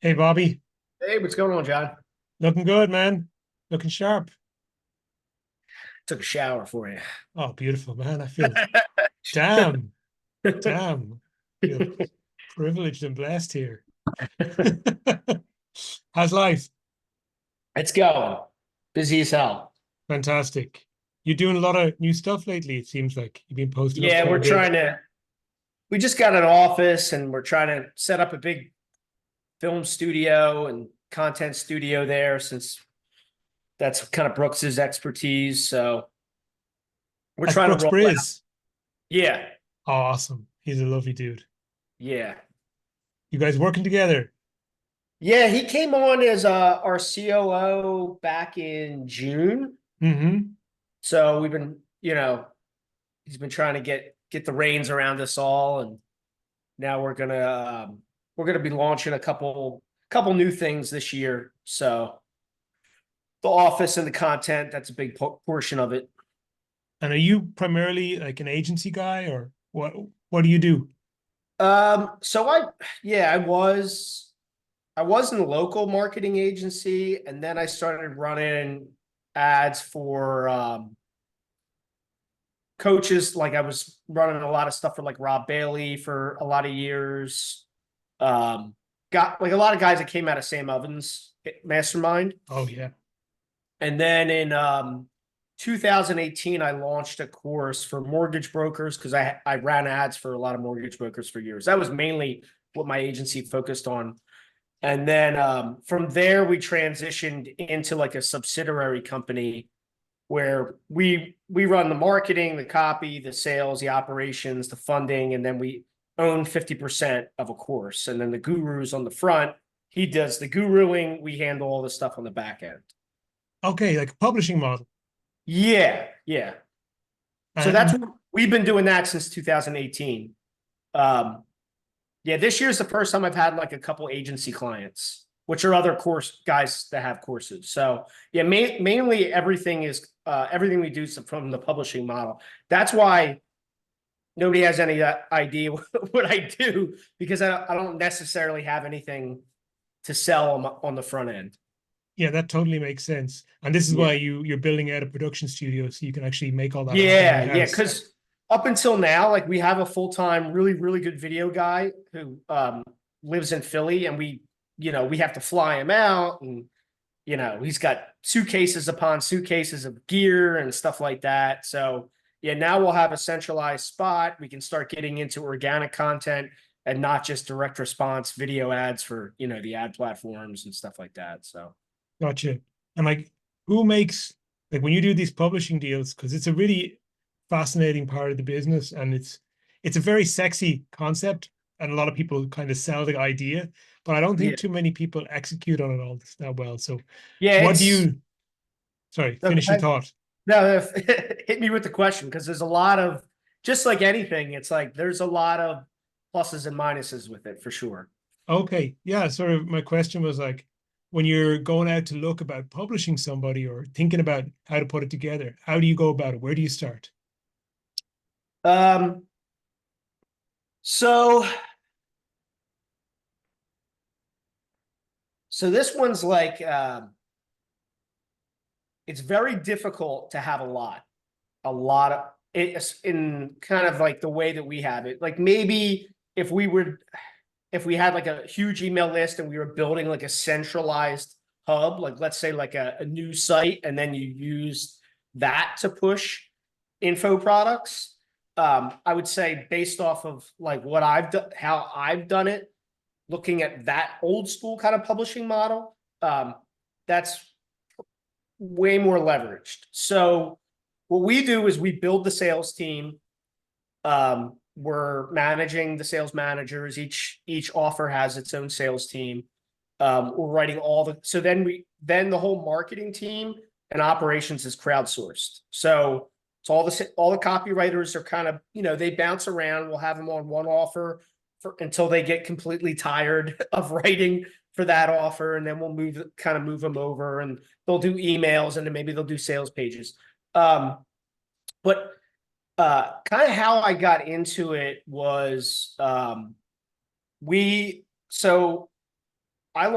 Hey, Bobby. Hey, what's going on, John? Looking good, man. Looking sharp. Took a shower for you. Oh, beautiful, man. I feel damn, damn. Feel privileged and blessed here. How's life? It's going. Busy as hell. Fantastic. You're doing a lot of new stuff lately, it seems like. You've been posting up Yeah, quite a bit. we just got an office and we're trying to set up a big film studio and content studio there since that's kind of Brooks's expertise. So we're That's trying to Brooks roll out. Briz. Yeah. Oh, awesome. He's a lovely dude. Yeah. You guys working together? Yeah. He came on as our COO back in June. Mm-hmm. So he's been trying to get the reins around us all, and now we're gonna be launching a couple new things this year. So the office and the content, that's a big portion of it. And are you primarily like an agency guy or what do you do? So yeah, I was in a local marketing agency, and then I started running ads for coaches. Like I was running a lot of stuff for like Rob Bailey for a lot of years. Got like a lot of guys that came out of Sam Ovens Mastermind. Oh yeah. And then in 2018, I launched a course for mortgage brokers because I ran ads for a lot of mortgage brokers for years. That was mainly what my agency focused on. And then from there, we transitioned into like a subsidiary company where we run the marketing, the copy, the sales, the operations, the funding, and then we own 50% of a course. And then the guru's on the front. He does the guruing. We handle all the stuff on the back end. Okay, like a publishing model. Yeah, yeah. So that's And what we've been doing that since 2018. Um, yeah, this year's the first time I've had like a couple agency clients, which are other course guys that have courses. So yeah, mainly everything we do is from the publishing model. That's why nobody has any idea what I do because I don't necessarily have anything to sell on the front end. yeah, that totally makes sense. And this is Yeah. why you're building out a production studio so you can actually make all that happen Yeah, yeah. in-house. Because up until now, like we have a full-time, really, really good video guy who lives in Philly, and we have to fly him out, and he's got suitcases upon suitcases of gear and stuff like that. So yeah, now we'll have a centralized spot. We can start getting into organic content and not just direct response video ads for the ad platforms and stuff like that. So Gotcha. And like, who makes like when you do these publishing deals, because it's a really fascinating part of the business, and it's a very sexy concept, and a lot of people kind of sell the idea, but I don't yeah, think too many people execute on it all that well. So, yeah, what do it's you? Sorry, finish your okay. thought. No, hit me with the question because there's a lot of just like anything. It's like there's a lot of pluses and minuses with it for sure. Okay, yeah. Sort of, my question was like, when you're going out to look about publishing somebody or thinking about how to put it together, how do you go about it? Where do you start? Um, so so this one's like it's very difficult to have a lot of it's in kind of like the way that we have it. Like maybe if we had like a huge email list and we were building like a centralized hub, like let's say like a news site, and then you use that to push info products. I would say based off of like what I've done, how I've done it, looking at that old school kind of publishing model, that's way more leveraged. So what we do is we build the sales team. We're managing the sales managers. Each offer has its own sales team. We're writing so then the whole marketing team and operations is crowdsourced. So it's all the copywriters are kind of, they bounce around. We'll have them on one offer until they get completely tired of writing for that offer, and then we'll move them over, and they'll do emails, and then maybe they'll do sales pages. But kind of how I got into it was we so I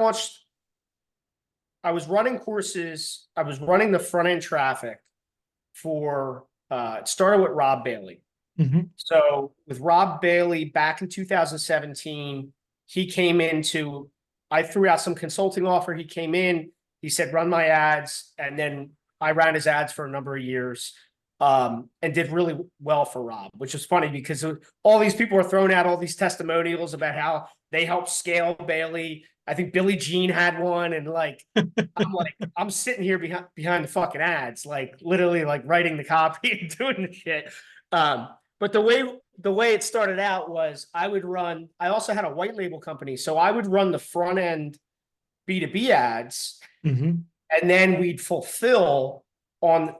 was running courses. I was running the front end traffic for, it started with Rob Bailey. Mm-hmm. So with Rob Bailey back in 2017, he came into, I threw out some consulting offer. He came in, he said, run my ads. And then I ran his ads for a number of years, and did really well for Rob, which is funny because all these people are throwing out all these testimonials about how they helped scale Bailey. I think Billie Jean had one. And like, I'm sitting here behind the fucking ads, like literally like writing the copy and doing the shit. But the way it started out was I also had a white label company. So I would run the front end B2B ads, Mm-hmm. and then we'd fulfill on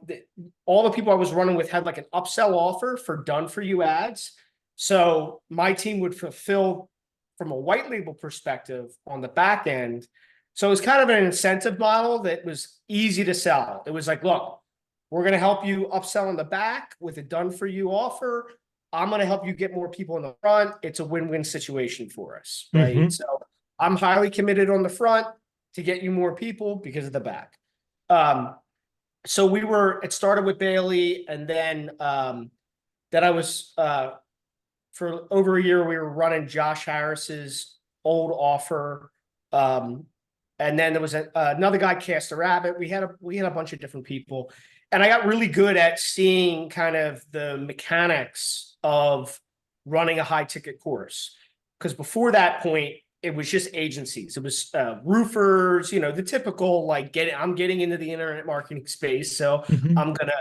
all the people I was running with had like an upsell offer for done for you ads. So my team would fulfill from a white label perspective on the back end. So it was kind of an incentive model that was easy to sell. It was like, look, we're going to help you upsell in the back with a done for you offer. I'm going to help you get more people in the front. It's a win-win situation for us, right? Mm-hmm. So I'm highly committed on the front to get you more people because of the back. So it started with Bailey, and then that I was for over a year we were running Josh Harris's old offer. And then there was another guy, Cast a Rabbit. We had a bunch of different people, and I got really good at seeing kind of the mechanics of running a high ticket course. Because before that point, it was just agencies. It was roofers, the typical like I'm getting into the internet marketing space, so Mm-hmm. I'm gonna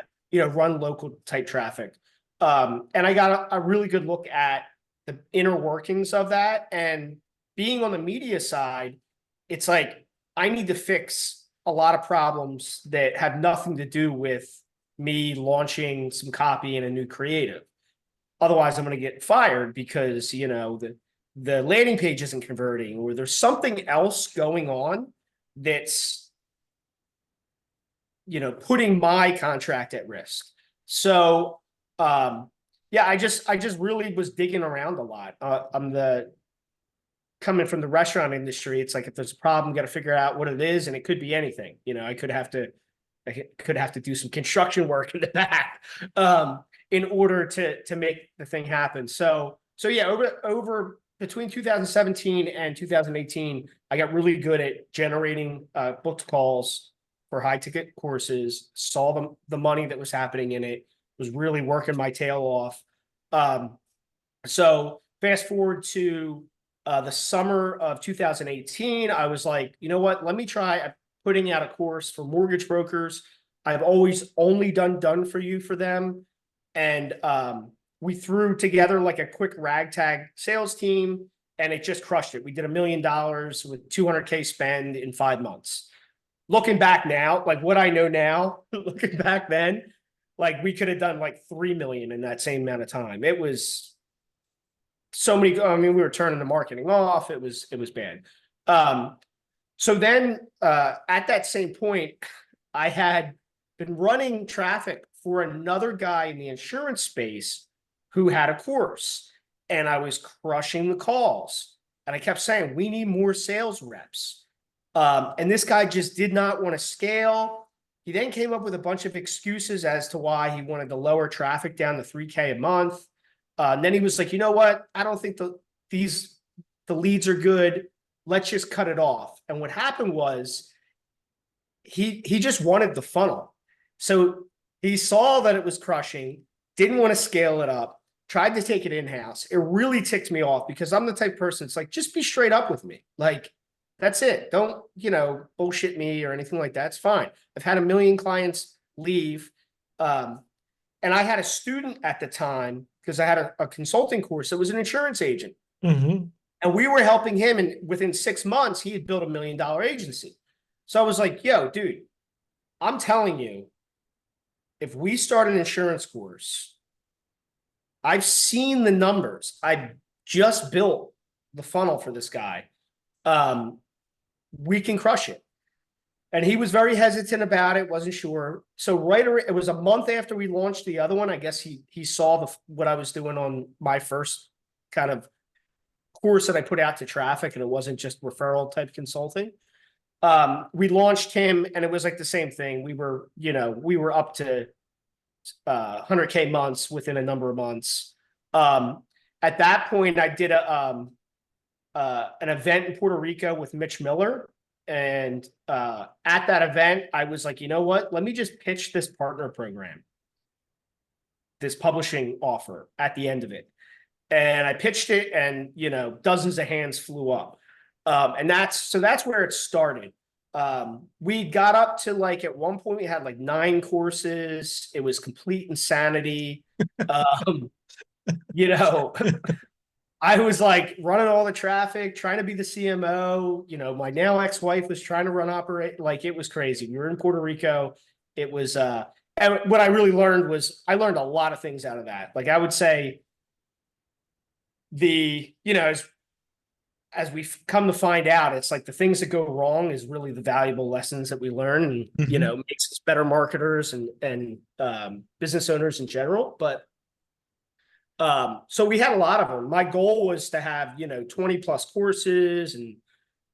run local type traffic. And I got a really good look at the inner workings of that. And being on the media side, it's like I need to fix a lot of problems that have nothing to do with me launching some copy and a new creative. Otherwise, I'm going to get fired because the landing page isn't converting, or there's something else going on that's putting my contract at risk. So yeah, I just really was digging around a lot. Coming from the restaurant industry, it's like if there's a problem, got to figure out what it is, and it could be anything. I could have to do some construction work in the back in order to make the thing happen. So yeah, over between 2017 and 2018, I got really good at generating booked calls for high ticket courses, saw the money that was happening in it, was really working my tail off. So fast forward to the summer of 2018, I was like, you know what? Let me try putting out a course for mortgage brokers. I've always only done for you for them. And we threw together like a quick ragtag sales team, and it just crushed it. We did $1 million with $200K spend in 5 months. Looking back now, like what I know now, looking back then, like we could have done like 3 million in that same amount of time. It was so many. I mean, we were turning the marketing off. It was bad. So then at that same point, I had been running traffic for another guy in the insurance space who had a course, and I was crushing the calls. And I kept saying, we need more sales reps. And this guy just did not want to scale. He then came up with a bunch of excuses as to why he wanted to lower traffic down to 3K a month. And then he was like, you know what? I don't think the leads are good. Let's just cut it off. And what happened was he just wanted the funnel. So he saw that it was crushing, didn't want to scale it up, tried to take it in-house. It really ticked me off because I'm the type of person, it's like, just be straight up with me. Like, that's it. Don't, bullshit me or anything like that. It's fine. I've had 1 million clients leave. And I had a student at the time because I had a consulting course that was an insurance agent. Mm-hmm. And we were helping him, and within 6 months, he had built $1 million agency. So I was like, yo, dude, I'm telling you, if we start an insurance course, I've seen the numbers. I just built the funnel for this guy. We can crush it. And he was very hesitant about it, wasn't sure. So it was a month after we launched the other one. I guess he saw what I was doing on my first kind of course that I put out to traffic, and it wasn't just referral type consulting. We launched him, and it was like the same thing. We were up to 100K months within a number of months. At that point, I did an event in Puerto Rico with Mitch Miller. And at that event, I was like, you know what? Let me just pitch this partner program, this publishing offer at the end of it. And I pitched it, and dozens of hands flew up. And that's where it started. We got up to, like, at one point we had like 9 courses. It was complete insanity. you know, I was like running all the traffic, trying to be the CMO. My now ex-wife was trying to operate. Like, it was crazy. We were in Puerto Rico. It was, and what I really learned was I learned a lot of things out of that. Like, I would say as we've come to find out, it's like the things that go wrong is really the valuable lessons that we learn, and, makes us better marketers and business owners in general. But so we had a lot of them. My goal was to have, 20 plus courses and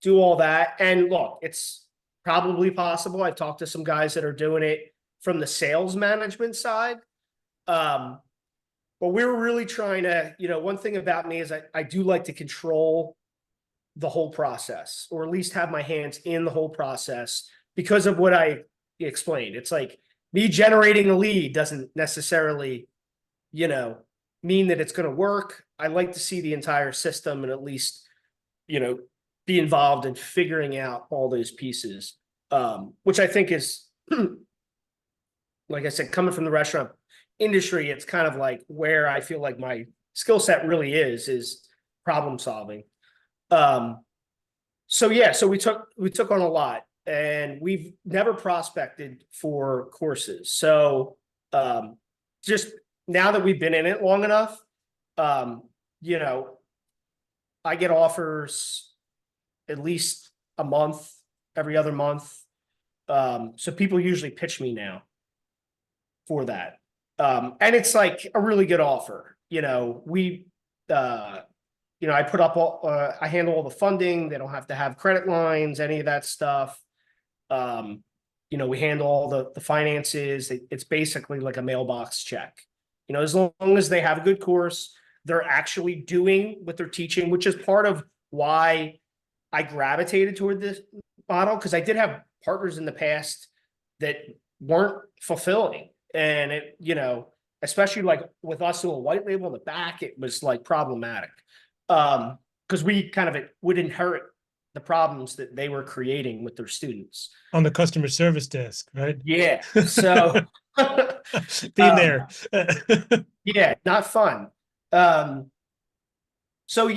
do all that. And look, it's probably possible. I've talked to some guys that are doing it from the sales management side. But we were really trying to, one thing about me is I do like to control the whole process, or at least have my hands in the whole process, because of what I explained. It's like me generating a lead doesn't necessarily, mean that it's going to work. I like to see the entire system and at least, be involved in figuring out all those pieces, which I think is, like I said, coming from the restaurant industry, it's kind of like where I feel like my skill set really is problem solving. So we took on a lot, and we've never prospected for courses. So, just now that we've been in it long enough, I get offers at least a month, every other month. So people usually pitch me now for that. And it's like a really good offer. I put up I handle all the funding. They don't have to have credit lines, any of that stuff. We handle all the finances. It's basically like a mailbox check. As long as they have a good course, they're actually doing what they're teaching, which is part of why I gravitated toward this model, because I did have partners in the past that weren't fulfilling. And it, especially like with us doing a white label in the back, it was like problematic. Because we kind of would inherit the problems that they were creating with their students on the customer service desk, right? Yeah. So being there. Yeah, not fun. So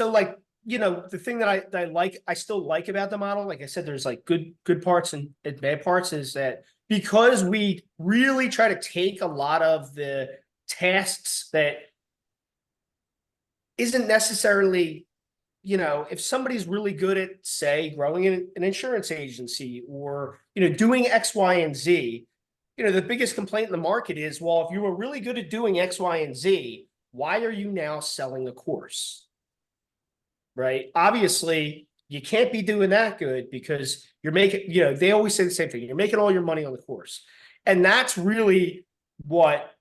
like, the thing that I like, I still like about the model, like I said, there's like good parts and bad parts, is that because we really try to take a lot of the tasks that isn't necessarily, if somebody's really good at, say, growing an insurance agency, or, doing X, Y, and Z, the biggest complaint in the market is, well, if you were really good at doing X, Y, and Z, why are you now selling a course? Right? Obviously, you can't be doing that good, because you're making, they always say the same thing. You're making all your money on the course. And that's really what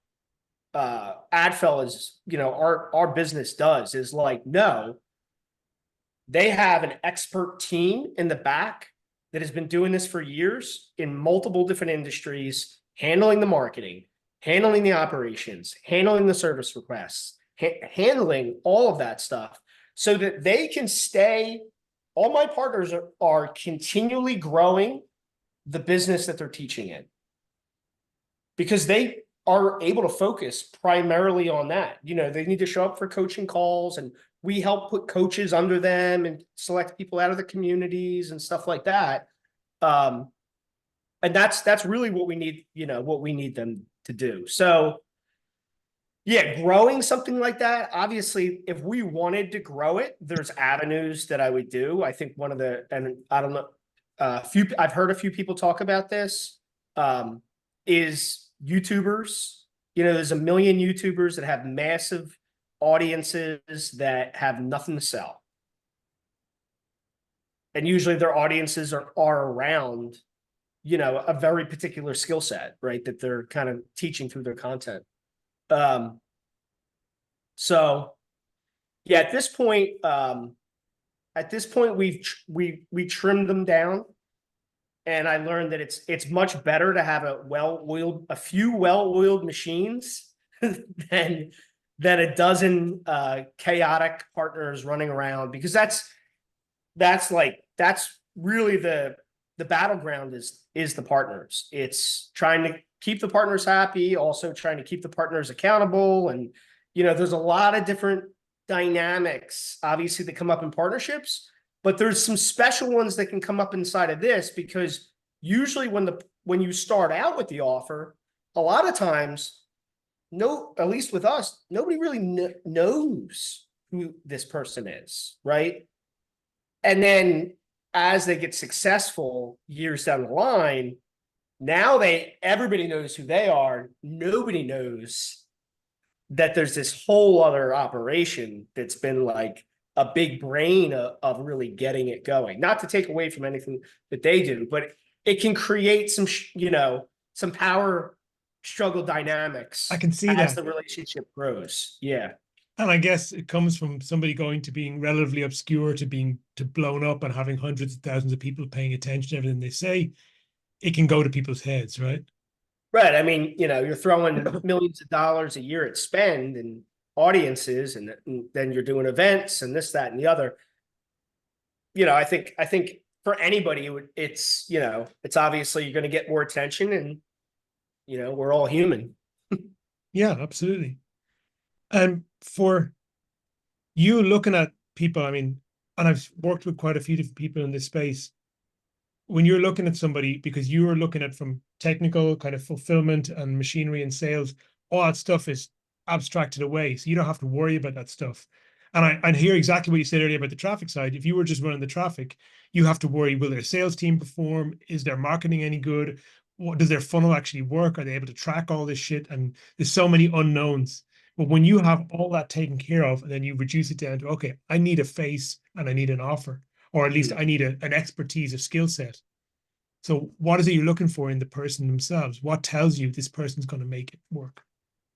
Adfel is, our business does, is like, no, they have an expert team in the back that has been doing this for years in multiple different industries, handling the marketing, handling the operations, handling the service requests, handling all of that stuff, so that they can stay. All my partners are continually growing the business that they're teaching in, because they are able to focus primarily on that. They need to show up for coaching calls, and we help put coaches under them and select people out of the communities and stuff like that. And that's really what we need, what we need them to do. So yeah, growing something like that, obviously, if we wanted to grow it, there's avenues that I would do. I think one of the, and I don't know, I've heard a few people talk about this, is YouTubers. There's a million YouTubers that have massive audiences that have nothing to sell. And usually their audiences are around, you know, a very particular skill set, right? That they're kind of teaching through their content. So yeah, at this point, we trimmed them down, and I learned that it's much better to have a few well-oiled machines than a dozen chaotic partners running around, because that's really the battleground is the partners. It's trying to keep the partners happy, also trying to keep the partners accountable, and you know, there's a lot of different dynamics, obviously, that come up in partnerships, but there's some special ones that can come up inside of this, because usually when you start out with the offer, a lot of times, at least with us, nobody really knows who this person is, right? And then as they get successful years down the line, now everybody knows who they are. Nobody knows that there's this whole other operation that's been like a big brain of really getting it going. Not to take away from anything that they do, but it can create some power struggle dynamics I can see as that. the relationship grows. Yeah. And I guess it comes from somebody going to being relatively obscure to blown up and having hundreds of thousands of people paying attention to everything they say. It can go to people's heads, right? Right. I mean, you know, you're throwing millions of dollars a year at spend and audiences, and then you're doing events and this, that, and the other. You know, I think for anybody, it's, you know, it's obviously you're going to get more attention, and, you know, we're all human. Yeah, absolutely. And for you looking at people, I mean, and I've worked with quite a few different people in this space. When you're looking at somebody, because you are looking at from technical kind of fulfillment and machinery and sales, all that stuff is abstracted away. So you don't have to worry about that stuff. And I hear exactly what you said earlier about the traffic side. If you were just running the traffic, you have to worry, will their sales team perform? Is their marketing any good? What does their funnel actually work? Are they able to track all this shit? And there's so many unknowns. But when you have all that taken care of, and then you reduce it down to, okay, I need a face and I need an offer, or at least I need an expertise, a skill set. So what is it you're looking for in the person themselves? What tells you this person's going to make it work?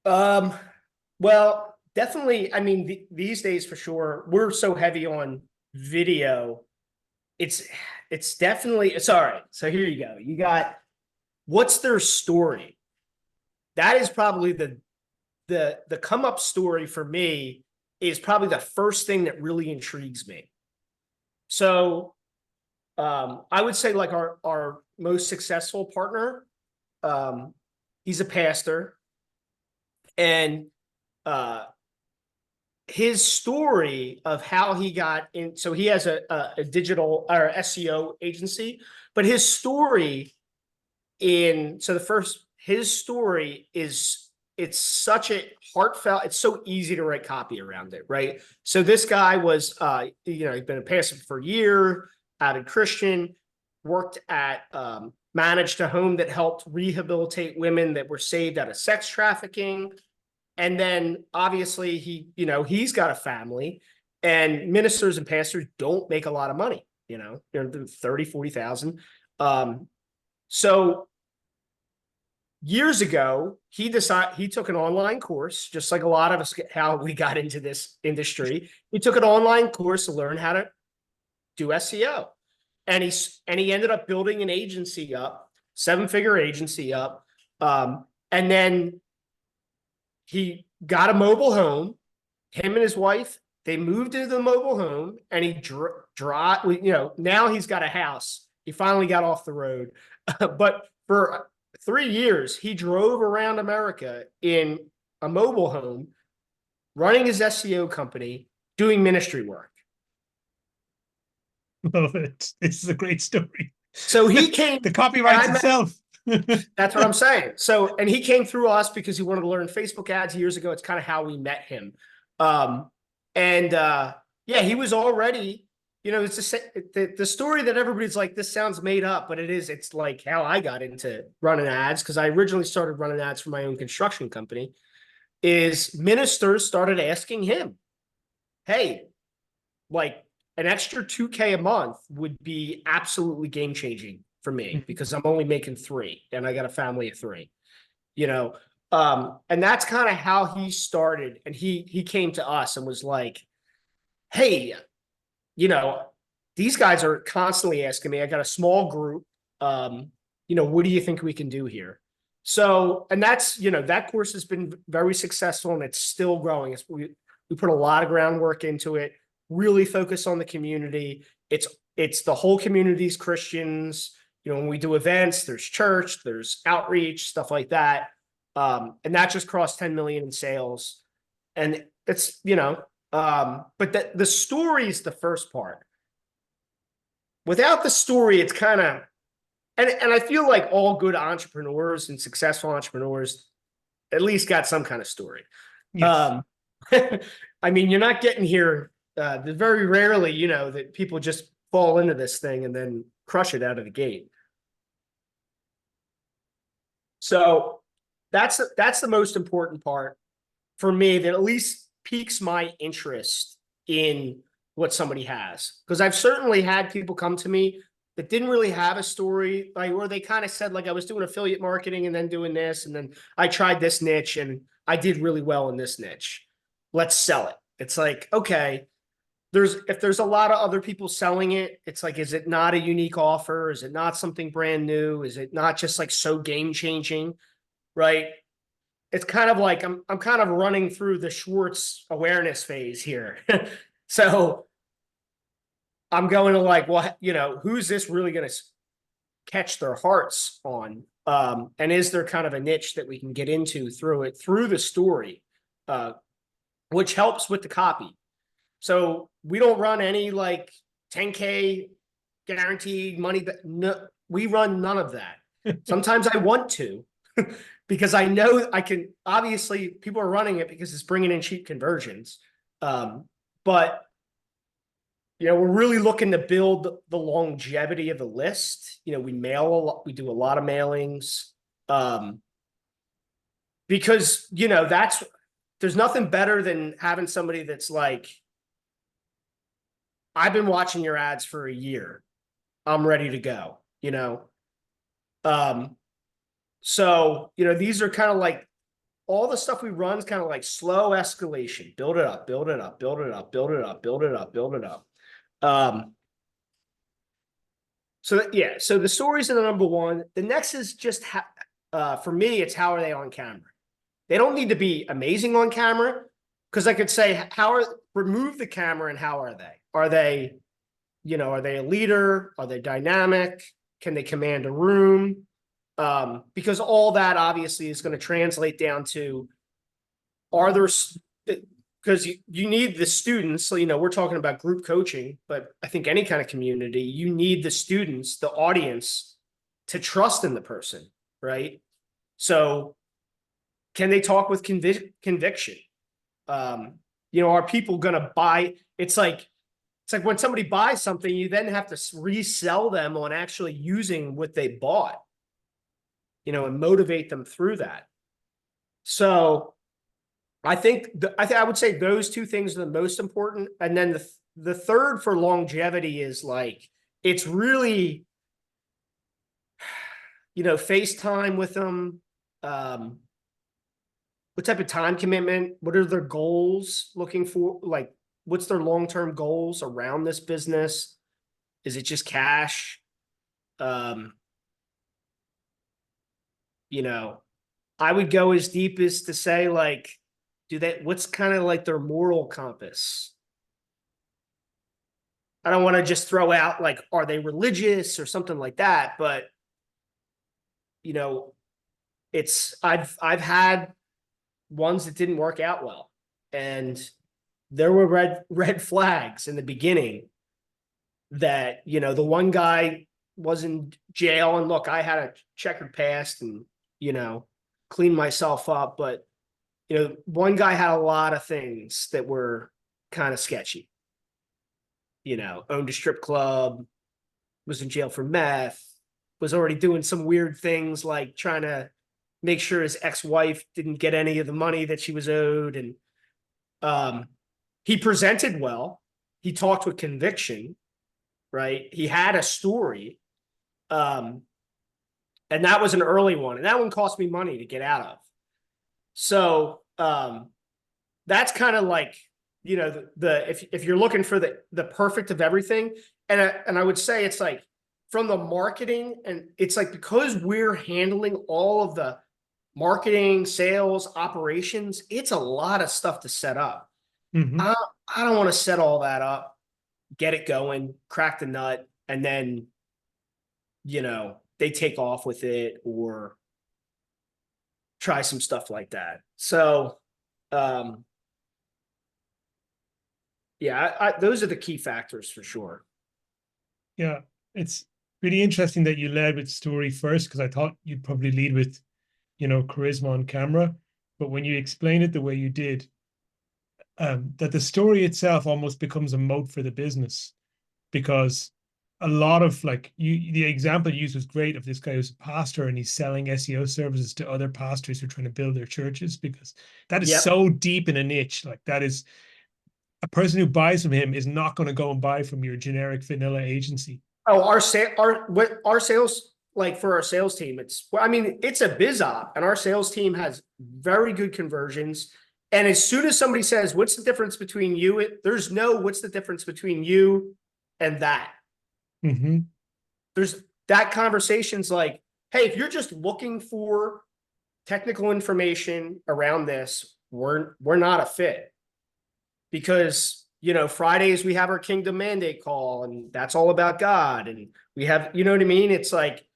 Well, definitely. I mean, these days for sure, we're so heavy on video. It's definitely, sorry. So here you go. You got, what's their story? That is probably the come up story for me, is probably the first thing that really intrigues me. So I would say like our most successful partner, he's a pastor, and his story of how he got in. So he has a digital or SEO agency, but his story his story is, it's such a heartfelt, it's so easy to write copy around it, right? So this guy was, you know, he's been a pastor for a year, avid Christian, managed a home that helped rehabilitate women that were saved out of sex trafficking. And then obviously he's got a family, and ministers and pastors don't make a lot of money, you know, they're 30, 40,000. So years ago, he took an online course, just like a lot of us, how we got into this industry. He took an online course to learn how to do SEO. And he ended up building an agency up, 7-figure agency up. And then he got a mobile home. Him and his wife, they moved into the mobile home, and he now he's got a house. He finally got off the road. But for 3 years, he drove around America in a mobile home, running his SEO company, doing ministry work. Love it. This is a great story. So he came. The copyright itself. That's what I'm saying. So, and he came through us because he wanted to learn Facebook ads years ago. It's kind of how we met him. Yeah, he was already, you know, it's the story that everybody's like, this sounds made up, but it's like how I got into running ads, because I originally started running ads for my own construction company. is ministers started asking him, hey, like an extra 2K a month would be absolutely game changing for me because I'm only making 3 and I got a family of 3, you know. And that's kind of how he started. And he came to us and was like, hey, you know, these guys are constantly asking me. I got a small group. What do you think we can do here? So, and that's, that course has been very successful and it's still growing. We put a lot of groundwork into it, really focus on the community. It's the whole community's Christians. When we do events, there's church, there's outreach, stuff like that. And that just crossed 10 million in sales. And it's, but the story is the first part. Without the story, it's kind of, and I feel like all good entrepreneurs and successful entrepreneurs at least got some kind of story. Yes. I mean, you're not getting here. Very rarely, that people just fall into this thing and then crush it out of the gate. So that's the most important part for me, that at least piques my interest in what somebody has. Because I've certainly had people come to me that didn't really have a story, like where they kind of said, like, I was doing affiliate marketing and then doing this, and then I tried this niche and I did really well in this niche. Let's sell it. It's like, okay, if there's a lot of other people selling it, it's like, is it not a unique offer? Is it not something brand new? Is it not just like so game changing? Right? It's kind of like I'm kind of running through the Schwartz awareness phase here. So I'm going to like, well, who's this really going to catch their hearts on? And is there kind of a niche that we can get into through the story, which helps with the copy. So we don't run any like 10K guaranteed money. No, we run none of that. Sometimes I want to, because I know I can. Obviously, people are running it because it's bringing in cheap conversions. But we're really looking to build the longevity of the list. We mail a lot. We do a lot of mailings, because there's nothing better than having somebody that's like, I've been watching your ads for a year. I'm ready to go. So these are kind of like, all the stuff we run is kind of like slow escalation. Build it up, build it up, build it up, build it up, build it up, build it up. So the stories are the number one. The next is just for me, it's how are they on camera? They don't need to be amazing on camera, because I could say, remove the camera and how are they? Are they a leader? Are they dynamic? Can they command a room? Because all that obviously is going to translate down to, because you need the students. So, we're talking about group coaching, but I think any kind of community, you need the students, the audience, to trust in the person, right? So can they talk with conviction? Are people going to buy? It's like when somebody buys something, you then have to resell them on actually using what they bought, and motivate them through that. So I think I would say those two things are the most important. And then the third for longevity is like, it's really, FaceTime with them. What type of time commitment? What are their goals looking for? Like, what's their long-term goals around this business? Is it just cash? I would go as deep as to say, like, what's kind of like their moral compass? I don't want to just throw out like, are they religious or something like that? But, I've had ones that didn't work out well, and there were red flags in the beginning that, the one guy was in jail, and look, I had a checkered past and, cleaned myself up. But, one guy had a lot of things that were kind of sketchy, owned a strip club, was in jail for meth, was already doing some weird things like trying to make sure his ex-wife didn't get any of the money that she was owed. And he presented well. He talked with conviction, right? He had a story. And that was an early one. And that one cost me money to get out of. So that's kind of like, you know, if you're looking for the perfect of everything, and I would say it's like from the marketing, and it's like because we're handling all of the marketing, sales, operations, it's a lot of stuff to set up. Mm-hmm. I don't want to set all that up, get it going, crack the nut, and then, you know, they take off with it or try some stuff like that. So, yeah, those are the key factors for sure. Yeah, it's really interesting that you led with story first, because I thought you'd probably lead with, you know, charisma on camera. But when you explain it the way you did, that the story itself almost becomes a moat for the business, because a lot of like the example you used was great of this guy who's a pastor and he's selling SEO services to other pastors who are trying to build their churches, because that is Yep. so deep in a niche. Like that is a person who buys from him is not going to go and buy from your generic vanilla agency. Oh, our sales, like for our sales team, I mean, it's a biz op, and our sales team has very good conversions. And as soon as somebody says, "What's the difference between you?" There's no "What's the difference between you and that?" Mm-hmm. There's that conversation's like, "Hey, if you're just looking for technical information around this, we're not a fit." Because, you know, Fridays we have our Kingdom Mandate call, and that's all about God. And we have, you know what I mean? It's like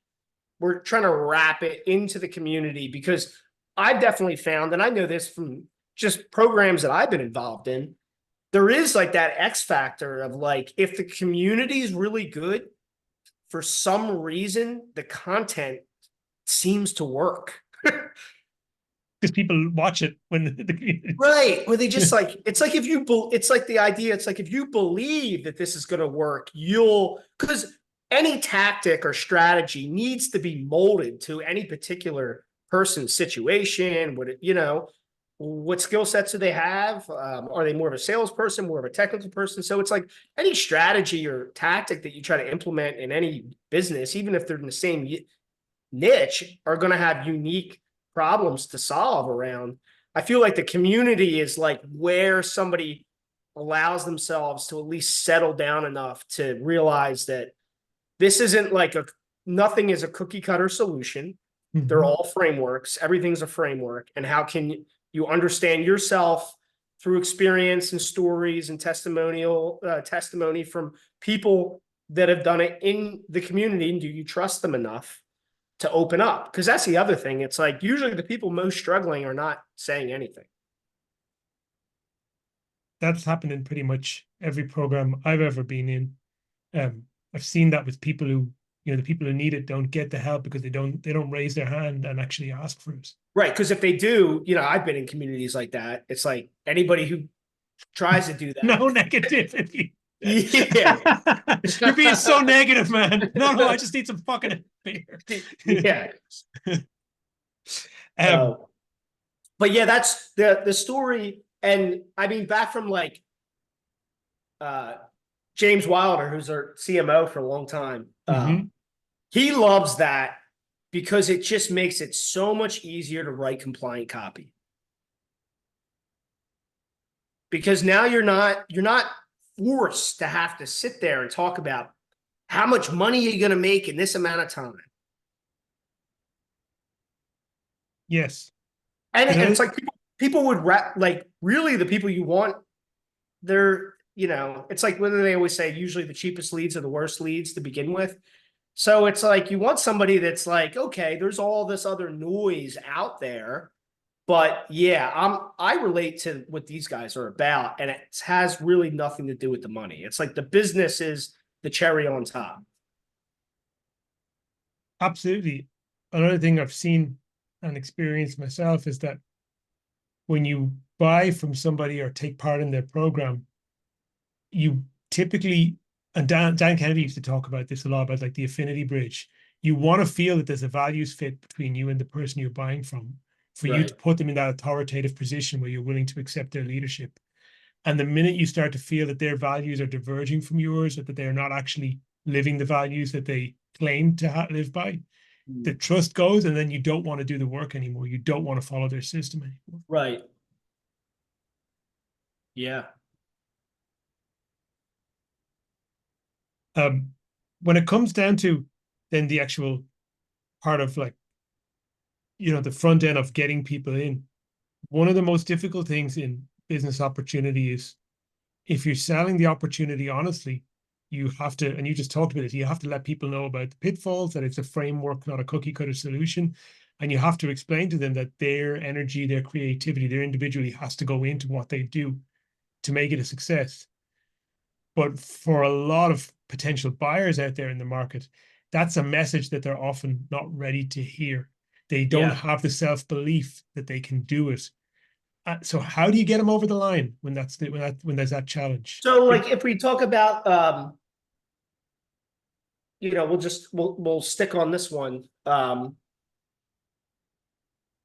we're trying to wrap it into the community, because I've definitely found, and I know this from just programs that I've been involved in, there is like that X factor of like, if the community is really good, for some reason, the content seems to work. Because people watch it when the Right. Where they just like, it's like it's like the idea, it's like if you believe that this is going to work, because any tactic or strategy needs to be molded to any particular person's situation. What skill sets do they have? Are they more of a salesperson, more of a technical person? So it's like any strategy or tactic that you try to implement in any business, even if they're in the same niche, are going to have unique problems to solve around. I feel like the community is like where somebody allows themselves to at least settle down enough to realize that this isn't like nothing is a cookie cutter solution. They're all frameworks. Everything's a framework. And how can you understand yourself through experience and stories and testimony from people that have done it in the community? And do you trust them enough to open up? Because that's the other thing. It's like usually the people most struggling are not saying anything. That's happened in pretty much every program I've ever been in. I've seen that with people who, you know, the people who need it don't get the help because they don't raise their hand and actually ask for it. Right. Because if they do, you know, I've been in communities like that. It's like anybody who tries to do No that. negativity. Yeah. You're being so negative, man. No, I just need some fucking beer. Yeah. Um, But yeah, that's the story. And I mean, back from like James Wilder, who's our CMO for a long time, he loves that because it just makes it so much easier to write compliant copy. Because now you're not forced to have to sit there and talk about how much money you're going to make in this amount of time. Yes. And it's like people would like really the people you want, they're, you know, it's like whether they always say usually the cheapest leads are the worst leads to begin with. So it's like you want somebody that's like, okay, there's all this other noise out there. But yeah, I relate to what these guys are about, and it has really nothing to do with the money. It's like the business is the cherry on top. Absolutely. Another thing I've seen and experienced myself is that when you buy from somebody or take part in their program, you typically, and Dan Kennedy used to talk about this a lot, about like the affinity bridge. you want to feel that there's a values fit between you and the person you're buying from, for you to Right. put them in that authoritative position where you're willing to accept their leadership. And the minute you start to feel that their values are diverging from yours, or that they're not actually living the values that they claim to live by, the trust goes, and then you don't want to do the work anymore. You don't want to follow their system anymore. Right. Yeah. When it comes down to then the actual part of, like, the front end of getting people in, one of the most difficult things in business opportunity is, if you're selling the opportunity honestly, you have to, and you just talked about it, you have to let people know about the pitfalls, that it's a framework, not a cookie cutter solution. And you have to explain to them that their energy, their creativity, their individuality has to go into what they do to make it a success. But for a lot of potential buyers out there in the market, that's a message that they're often not ready to hear. They don't Yeah. have the self-belief that they can do it. So how do you get them over the line when when there's that challenge? So like if we talk about we'll stick on this one.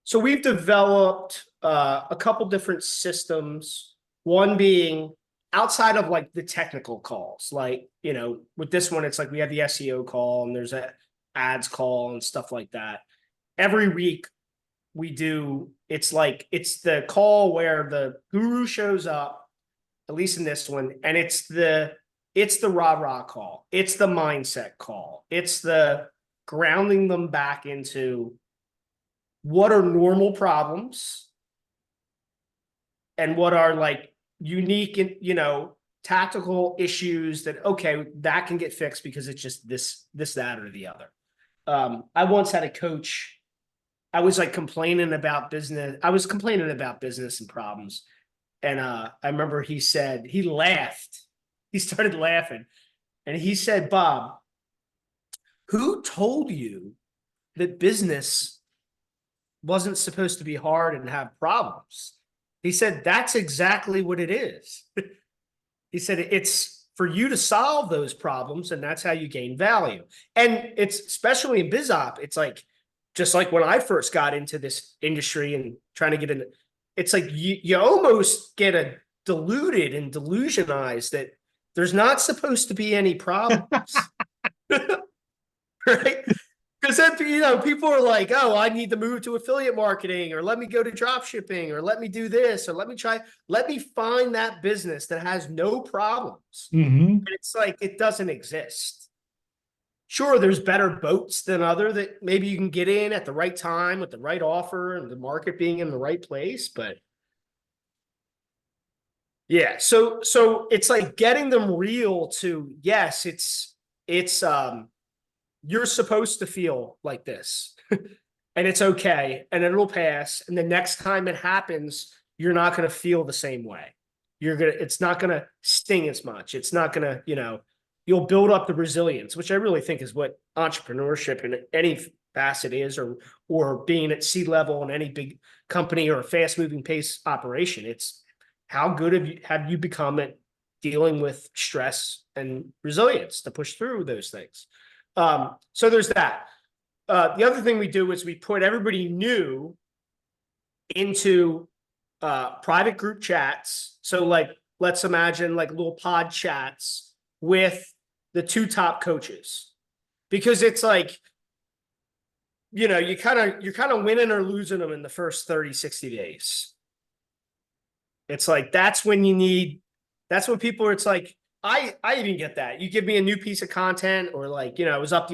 So we've developed a couple different systems, one being outside of like the technical calls. Like, with this one, it's like we have the SEO call and there's a ads call and stuff like that. Every week we do, it's the call where the guru shows up, at least in this one, and it's the rah-rah call. It's the mindset call. It's the grounding them back into what are normal problems and what are like unique and, tactical issues that, okay, that can get fixed because it's just this, that, or the other. I once had a coach. I was like complaining about business. I was complaining about business and problems. And I remember he said, he laughed. He started laughing. And he said, Bob, who told you that business wasn't supposed to be hard and have problems? He said, that's exactly what it is. He said, it's for you to solve those problems, and that's how you gain value. And it's especially in BizOp, it's like, just like when I first got into this industry and trying to get in, it's like you almost get deluded and delusionized that there's not supposed to be any problems. Right? Because then, people are like, oh, I need to move to affiliate marketing, or let me go to drop shipping, or let me do this, or let me find that business that has no problems. Mm-hmm. And it's like, it doesn't exist. Sure, there's better boats than other that maybe you can get in at the right time with the right offer and the market being in the right place. But yeah, so it's like getting them real to, yes, it's you're supposed to feel like this and it's okay. And it'll pass. And the next time it happens, you're not going to feel the same way. It's not going to sting as much. It's not going to, you'll build up the resilience, which I really think is what entrepreneurship in any facet is, or being at C-level in any big company or a fast moving pace operation. It's how good have you become at dealing with stress and resilience to push through those things. So there's that. The other thing we do is we put everybody new into private group chats. So like, let's imagine like little pod chats with the two top coaches, because it's like, you're kind of winning or losing them in the first 30, 60 days. It's like, that's when people are, it's like, I even get that. You give me a new piece of content, or like, I was up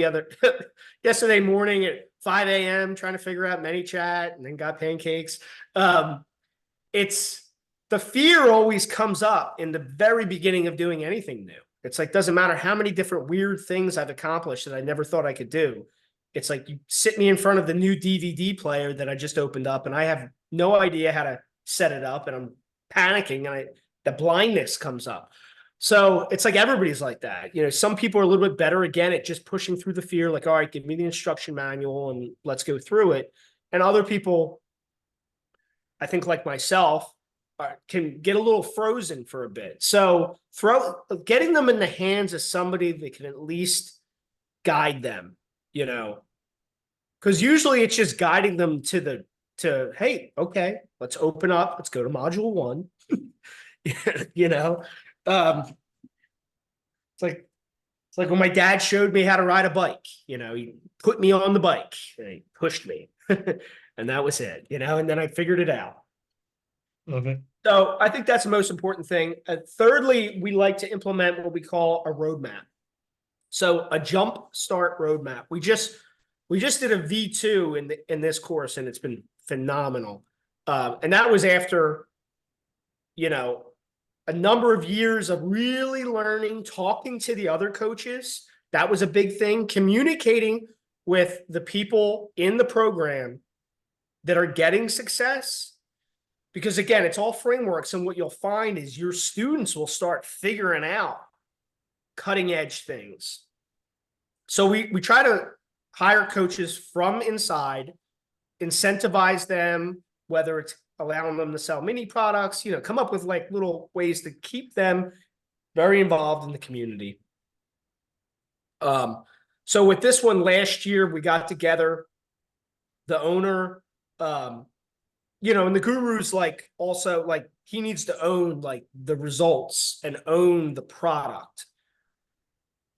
yesterday morning at 5 a.m. trying to figure out ManyChat, and then got pancakes. It's the fear always comes up in the very beginning of doing anything new. It's like, doesn't matter how many different weird things I've accomplished that I never thought I could do. It's like, you sit me in front of the new DVD player that I just opened up, and I have no idea how to set it up, and I'm panicking, and the blindness comes up. So it's like, everybody's like that. Some people are a little bit better again at just pushing through the fear, like, all right, give me the instruction manual and let's go through it. And other people, I think like myself, can get a little frozen for a bit. So getting them in the hands of somebody that can at least guide them you know, because usually it's just guiding them hey, okay, let's open up, let's go to module one. You know, um, it's like when my dad showed me how to ride a bike. You know, he put me on the bike and he pushed me, and that was it. You know, and then I figured it out. Love it. So I think that's the most important thing. Thirdly, we like to implement what we call a roadmap. So a jump start roadmap. We just did a V2 in this course, and it's been phenomenal. And that was after, you know, a number of years of really learning, talking to the other coaches. That was a big thing. Communicating with the people in the program that are getting success. Because again, it's all frameworks. And what you'll find is your students will start figuring out cutting edge things. So we try to hire coaches from inside, incentivize them, whether it's allowing them to sell mini products, you know, come up with like little ways to keep them very involved in the community. So with this one last year, we got together, the owner, you know, and the guru's like also like he needs to own like the results and own the product.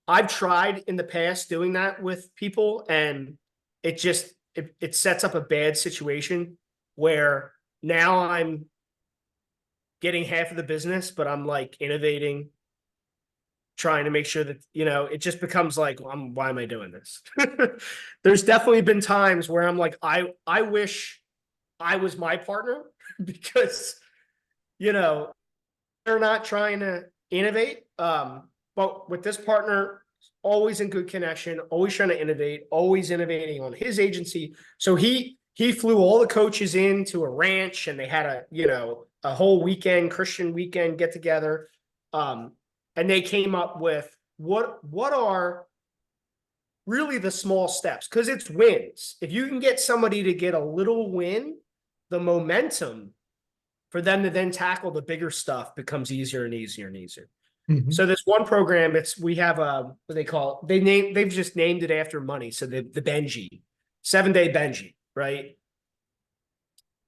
I've tried in the past doing that with people, and it just it sets up a bad situation where now I'm getting half of the business, but I'm like innovating, trying to make sure that, you know, it just becomes like, why am I doing this? There's definitely been times where I'm like, I wish I was my partner because, you know, they're not trying to innovate. But with this partner, always in good connection, always trying to innovate, always innovating on his agency. So he flew all the coaches into a ranch, and they had a whole weekend, Christian weekend get together. And they came up with what are really the small steps, because it's wins. If you can get somebody to get a little win, the momentum for them to then tackle the bigger stuff becomes easier and easier and easier. Mm-hmm. So this one program, we have what they call it, they've just named it after money. So the Benji, 7-day Benji, right?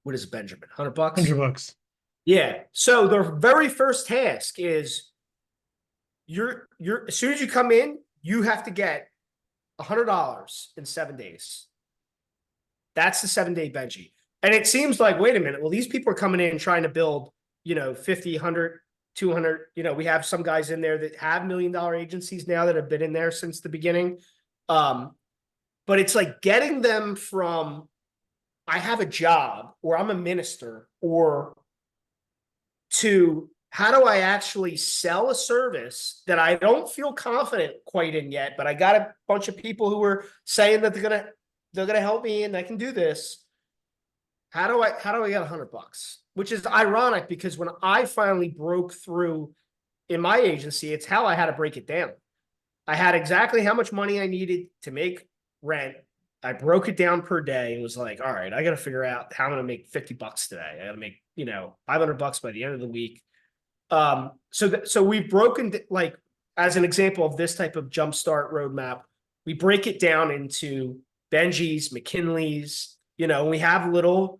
What is Benjamin? $100? $100. Yeah. So their very first task is you're as soon as you come in, you have to get $100 in 7 days. That's the 7-day Benji. And it seems like, wait a minute, well, these people are coming in trying to build, 50, 100, 200. We have some guys in there that have $1 million agencies now that have been in there since the beginning. But it's like getting them from, I have a job, or I'm a minister, or to how do I actually sell a service that I don't feel confident quite in yet, but I got a bunch of people who are saying that they're gonna help me and I can do this. How do I get $100? Which is ironic, because when I finally broke through in my agency, it's how I had to break it down. I had exactly how much money I needed to make rent. I broke it down per day and was like, all right, I got to figure out how I'm going to make $50 today. I got to make, $500 by the end of the week. So we've broken, like, as an example of this type of jumpstart roadmap, we break it down into Benji's, McKinley's, we have little,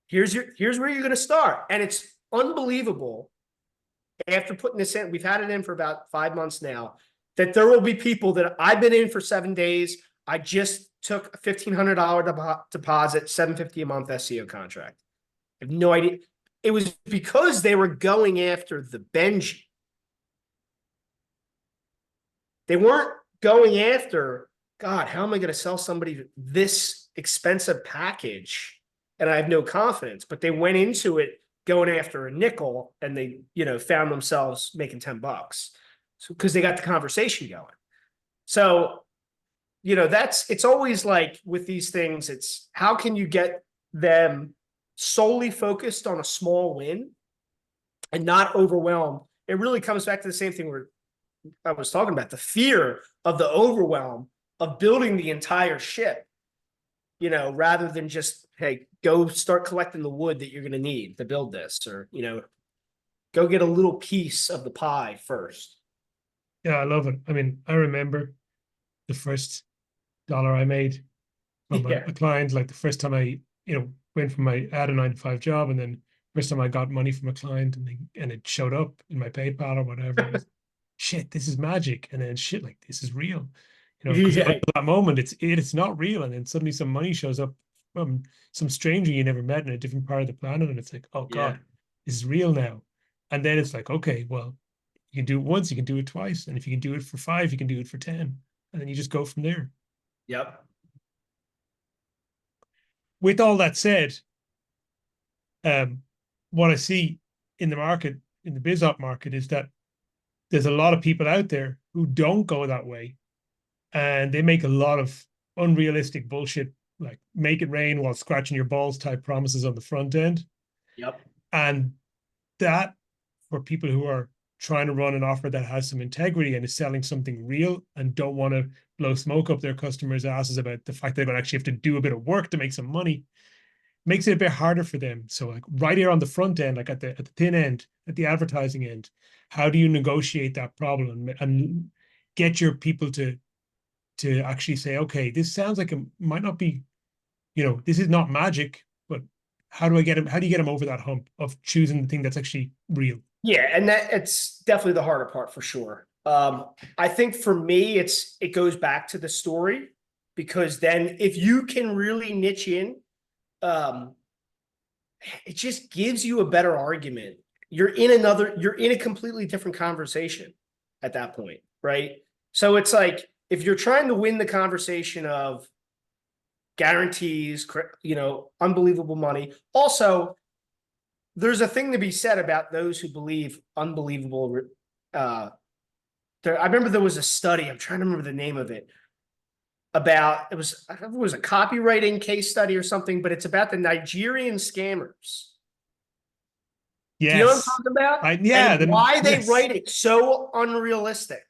here's where you're going to start. And it's unbelievable. After putting this in, we've had it in for about 5 months now, that there will be people that I've been in for 7 days. I just took a $1,500 deposit, $750 a month SEO contract. I have no idea. It was because they were going after the Benji. They weren't going after, God, how am I going to sell somebody this expensive package? And I have no confidence. But they went into it going after a nickel, and they, found themselves making $10. So, because they got the conversation going. So, it's always like with these things, it's how can you get them solely focused on a small win and not overwhelmed? It really comes back to the same thing I was talking about, the fear of the overwhelm of building the entire ship, rather than just, hey, go start collecting the wood that you're going to need to build this, or, go get a little piece of the pie first. Yeah, I love it. I mean, I remember the first dollar I made from Yeah. a client. Like the first time I, went from I had a 9 to 5 job, and then first time I got money from a client, and it showed up in my PayPal or whatever. It was, shit, this is magic. And then shit, like this is real, because Yeah. that moment it's not real, and then suddenly some money shows up from some stranger you never met in a different part of the planet, and it's like, oh Yeah. God, this is real now. And then it's like, okay, well, you can do it once, you can do it twice, and if you can do it for 5, you can do it for 10, and then you just go from there. Yep. With all that said, um, what I see in the market, in the biz op market, is that there's a lot of people out there who don't go that way, and they make a lot of unrealistic bullshit, like make it rain while scratching your balls type promises on the front end. Yep. And that, for people who are trying to run an offer that has some integrity and is selling something real and don't want to blow smoke up their customers' asses about the fact they're going to actually have to do a bit of work to make some money, makes it a bit harder for them. So like right here on the front end, like at the thin end, at the advertising end, how do you negotiate that problem and get your people to actually say, okay, this sounds like it might not be, this is not magic, but how do I get him? How do you get him over that hump of choosing the thing that's actually real? Yeah, and that it's definitely the harder part for sure. I think for me, it goes back to the story, because then if you can really niche in, um, it just gives you a better argument. You're in a completely different conversation at that point, right? So it's like if you're trying to win the conversation of guarantees, unbelievable money. Also, there's a thing to be said about those who believe unbelievable. I remember there was a study. I'm trying to remember the name of it. About I don't know if it was a copywriting case study or something, but it's about the Nigerian scammers. Do you know what I'm Yes. talking about? Yeah, And why they yes. write it so unrealistic.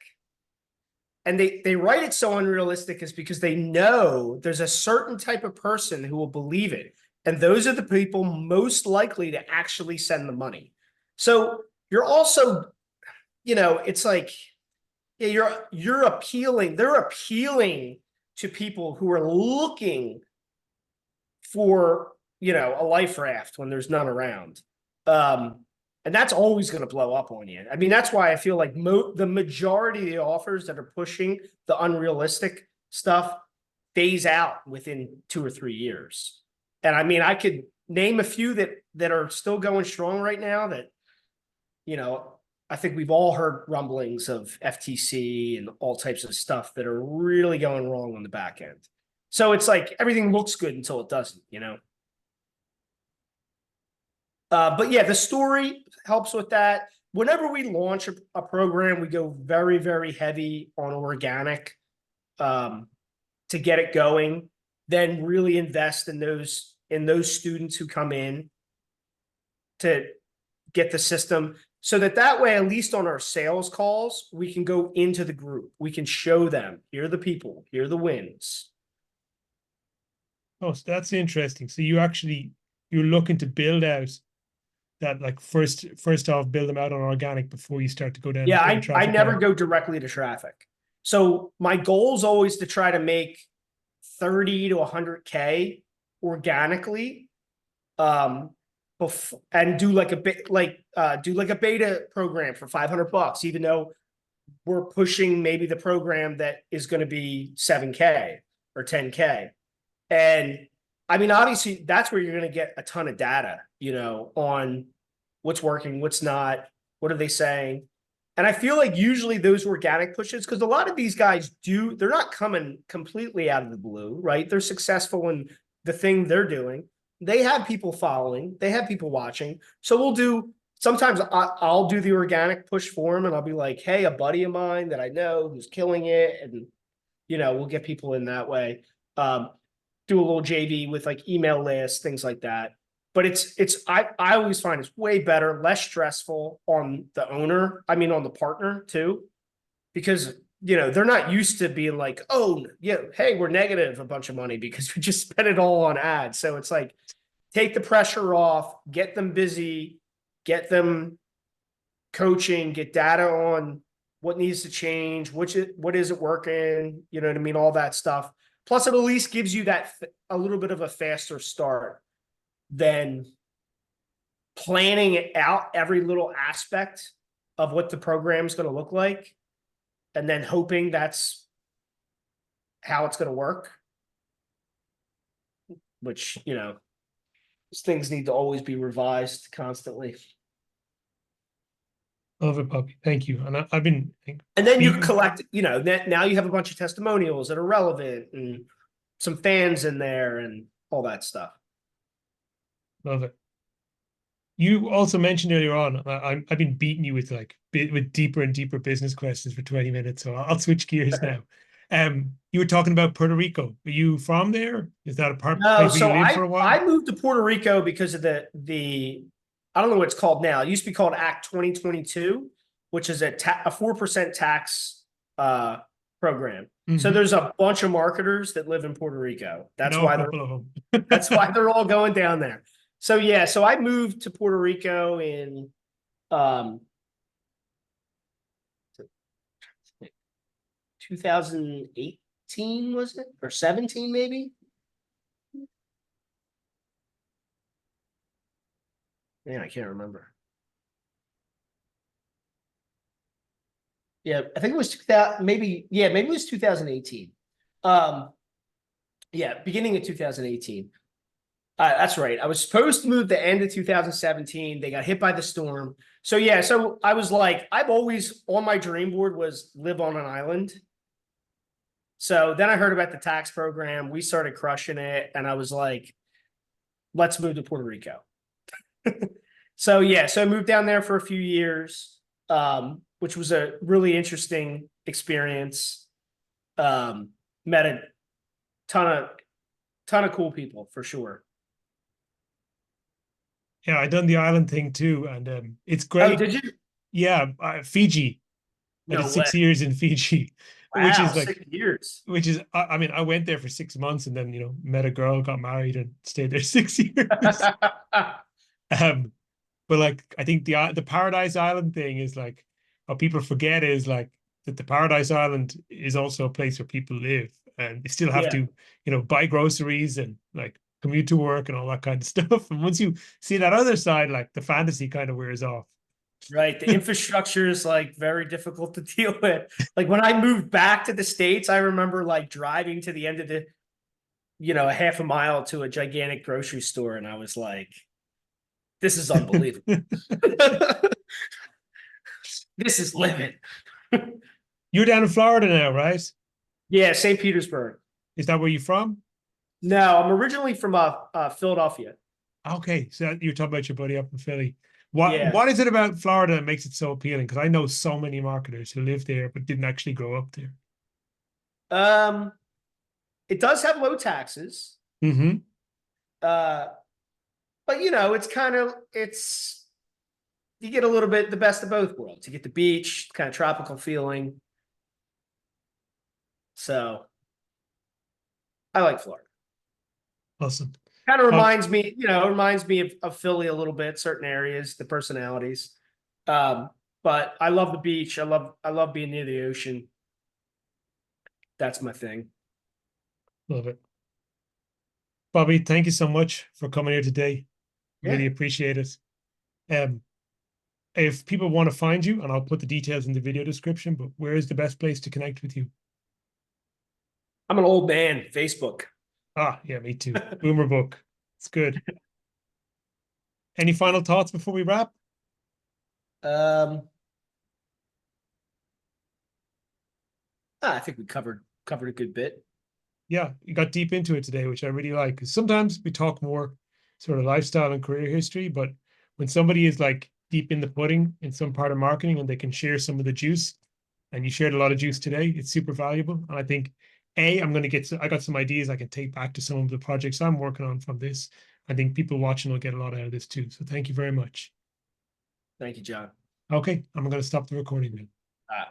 And they write it so unrealistic is because they know there's a certain type of person who will believe it. And those are the people most likely to actually send the money. So you're also, it's like, yeah, you're appealing, they're appealing to people who are looking for, a life raft when there's none around. And that's always going to blow up on you. I mean, that's why I feel like the majority of the offers that are pushing the unrealistic stuff phase out within 2 or 3 years. And I mean, I could name a few that are still going strong right now that, I think we've all heard rumblings of FTC and all types of stuff that are really going wrong on the back end. So it's like everything looks good until it doesn't. But yeah, the story helps with that. Whenever we launch a program, we go very, very heavy on organic to get it going. Then really invest in those students who come in to get the system, so that way, at least on our sales calls, we can go into the group. We can show them, here are the people, here are the wins. Oh, so that's interesting. So you're looking to build out that, like, first off, build them out on organic before you start to go down Yeah, the I traffic never route. go directly to traffic. So my goal is always to try to make 30 to 100K organically, and do like a bit do like a beta program for $500, even though we're pushing maybe the program that is going to be 7K or 10K. And I mean, obviously, that's where you're going to get a ton of data, on what's working, what's not, what are they saying. And I feel like usually those organic pushes, because a lot of these guys they're not coming completely out of the blue, right? They're successful in the thing they're doing. They have people following, they have people watching. So sometimes I'll do the organic push for them, and I'll be like, hey, a buddy of mine that I know who's killing it. And, we'll get people in that way. Do a little JV with like email lists, things like that. But I always find it's way better, less stressful on the owner. I mean, on the partner too, because they're not used to being like, oh yeah, hey, we're negative a bunch of money because we just spent it all on ads. So it's like, take the pressure off, get them busy, get them coaching, get data on what needs to change, what isn't working, you know what I mean, all that stuff. Plus, it at least gives you that a little bit of a faster start than planning it out every little aspect of what the program is going to look like, and then hoping that's how it's going to work. Which, you know, things need to always be revised constantly. Love it, Bobby. Thank you. And I've been And then you speaking. collect, you know, now you have a bunch of testimonials that are relevant and some fans in there and all that stuff. Love it. You also mentioned earlier on, I've been beating you with with deeper and deeper business questions for 20 minutes, so I'll switch gears now. You were talking about Puerto Rico. Are you from there? Is that a No, place where you so lived for a while? I moved to Puerto Rico because of the I don't know what it's called now. It used to be called Act 2022, which is a 4% tax program. So there's a bunch of marketers that live in Puerto Rico. I know a couple of them. That's why they're all going down there. So yeah, so I moved to Puerto Rico in 2018, was it? Or 17 maybe? Man, I can't remember. Yeah, I think it was 2000, maybe it was 2018. Yeah, beginning of 2018. That's right. I was supposed to move the end of 2017. They got hit by the storm. So yeah, so I was like, I've always on my dream board was live on an island. So then I heard about the tax program. We started crushing it, and I was like, let's move to Puerto Rico. So yeah, so I moved down there for a few years, which was a really interesting experience. Met a ton of cool people for sure. Yeah, I done the island thing too, and it's Oh, great. did you? Yeah, Fiji. I did No way. 6 years in Fiji, which Wow, is like 6 years. which is I mean, I went there for 6 months and then met a girl, got married, and stayed there 6 years. Um, but like I think the Paradise Island thing is like what people forget is like that the Paradise Island is also a place where people live and they still have Yeah, to buy groceries and like commute to work and all that kind of stuff. And once you see that other side, like the fantasy kind of wears off. right. The infrastructure is like very difficult to deal with. Like when I moved back to the States, I remember like driving to the end of a half a mile to a gigantic grocery store, and I was like, this is unbelievable. This is living. You're down in Florida now, right? Yeah, St. Petersburg. Is that where you're from? No, I'm originally from Philadelphia. Okay, so you're talking about your buddy up in Philly. What Yeah. what is it about Florida that makes it so appealing? Because I know so many marketers who live there but didn't actually grow up there. It does have low taxes. Mm-hmm. But you get a little bit the best of both worlds. You get the beach, kind of tropical feeling. So I like Florida. Awesome. Kind of reminds me, of Philly a little bit, certain areas, the personalities. But I love the beach. I love being near the ocean. That's my thing. Love it. Bobby, thank you so much for coming here today. Really Yeah. appreciate it. If people want to find you, and I'll put the details in the video description, but where is the best place to connect with you? I'm an old man. Facebook. Ah, yeah, me too. Boomer book. It's good. Any final thoughts before we wrap? I think we covered a good bit. Yeah, you got deep into it today, which I really like. Because sometimes we talk more sort of lifestyle and career history, but when somebody is like deep in the pudding in some part of marketing and they can share some of the juice, and you shared a lot of juice today, it's super valuable. And I think, I got some ideas I can take back to some of the projects I'm working on from this. I think people watching will get a lot out of this too. So thank you very much. Thank you, John. Okay, I'm going to stop the recording now.